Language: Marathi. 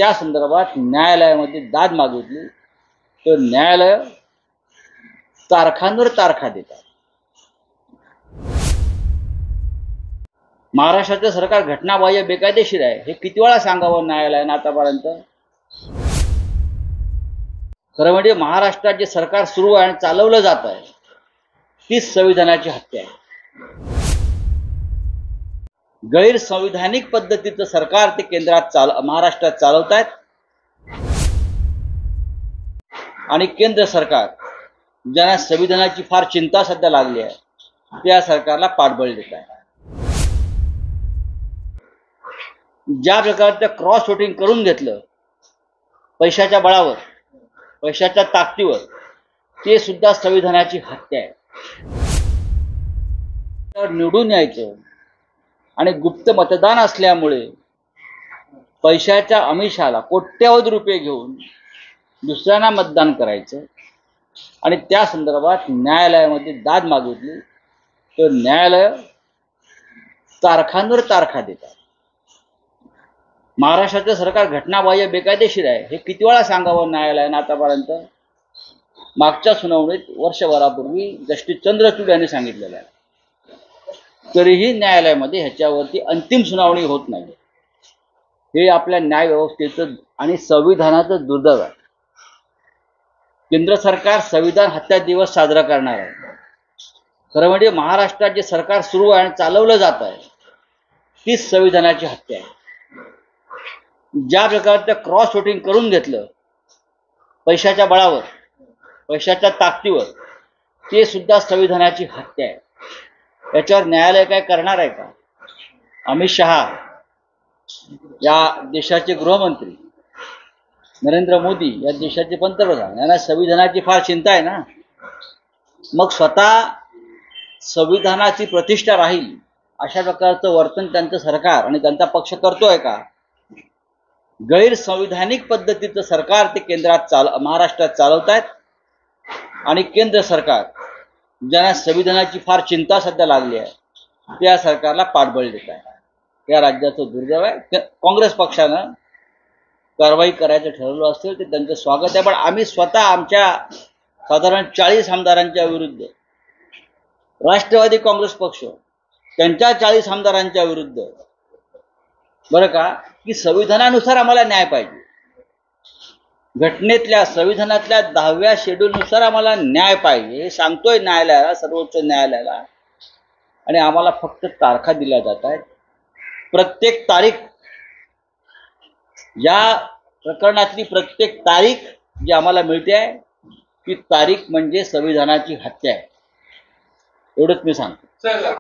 त्या संदर्भात न्यायालयामध्ये दाद मागितली तर न्यायालय तारखांवर तारखा देतात. महाराष्ट्राचं सरकार घटनाबाह्य बेकायदेशीर आहे हे किती वेळा सांगावं न्यायालयानं आतापर्यंत. खरं म्हणजे महाराष्ट्रात जे सरकार सुरू आहे आणि चालवलं जात आहे तीच संविधानाची हत्या आहे. गैरसंविधानिक पद्धतीचं सरकार ते केंद्रात महाराष्ट्रात चालवत आहेत आणि केंद्र सरकार ज्यांना संविधानाची फार चिंता सध्या लागली आहे त्या सरकारला पाठबळ देत आहे. ज्या प्रकारचं क्रॉस वोटिंग करून घेतलं पैशाच्या बळावर, पैशाच्या ताकदीवर, ते सुद्धा संविधानाची हत्या आहे. निवडून यायचं आणि गुप्त मतदान असल्यामुळे पैशाच्या आमिषाला कोट्यवधी रुपये घेऊन दुसऱ्यांना मतदान करायचं आणि त्या संदर्भात न्यायालयामध्ये दाद मागितली तर न्यायालय तारखांवर तारखा देतात. महाराष्ट्राचं सरकार घटनाबाह्य बेकायदेशीर आहे हे किती वेळा सांगावं न्यायालयानं आतापर्यंत. मागच्या सुनावणीत वर्षभरापूर्वी जस्टिस चंद्रचूड यांनी सांगितलेलं आहे. तरीही न्यायालयामध्ये ह्याच्यावरती अंतिम सुनावणी होत नाही. हे आपल्या न्याय व्यवस्थेचं आणि संविधानाचं दुर्दैव आहे. केंद्र सरकार संविधान हत्या दिवस साजरा करणार आहे. खरं म्हणजे महाराष्ट्रात जे सरकार सुरू आहे आणि चालवलं जात आहे तीच संविधानाची हत्या आहे. ज्या प्रकारचं क्रॉस वोटिंग करून घेतलं पैशाच्या बळावर, पैशाच्या ताकदीवर, ते सुद्धा संविधानाची हत्या आहे. याच्यावर न्यायालय काय करणार आहे का? अमित शहा या देशाचे गृहमंत्री, नरेंद्र मोदी या देशाचे पंतप्रधान, यांना संविधानाची फार चिंता आहे ना. मग स्वतः संविधानाची प्रतिष्ठा राहील अशा प्रकारचं वर्तन त्यांचं सरकार आणि त्यांचा पक्ष करतोय का? गैरसंविधानिक पद्धतीचं सरकार ते केंद्रात महाराष्ट्रात चालवत आहेत आणि केंद्र सरकार ज्यांना संविधानाची फार चिंता सध्या लागली आहे त्या सरकारला पाठबळ देत आहे. या राज्याचं दुर्दैव आहे. काँग्रेस पक्षानं कारवाई करायचं ठरवलं असेल ते त्यांचं स्वागत आहे. पण आम्ही स्वतः आमच्या साधारण 40 आमदारांच्या विरुद्ध, राष्ट्रवादी काँग्रेस पक्ष त्यांच्या 40 आमदारांच्या विरुद्ध, बरं का, की संविधानानुसार आम्हाला न्याय पाहिजे. घटनेतल्या संविधानातल्या 10व्या शेड्यूलनुसार आम्हाला न्याय पाहिजे हे सांगतोय न्यायालयाला, सर्वोच्च न्यायालयाला. आणि आम्हाला फक्त तारखा दिल्या जात आहेत. प्रत्येक तारीख, या प्रकरणातली प्रत्येक तारीख जी आम्हाला मिळते आहे ती तारीख म्हणजे संविधानाची हत्या आहे. एवढंच मी सांगतो.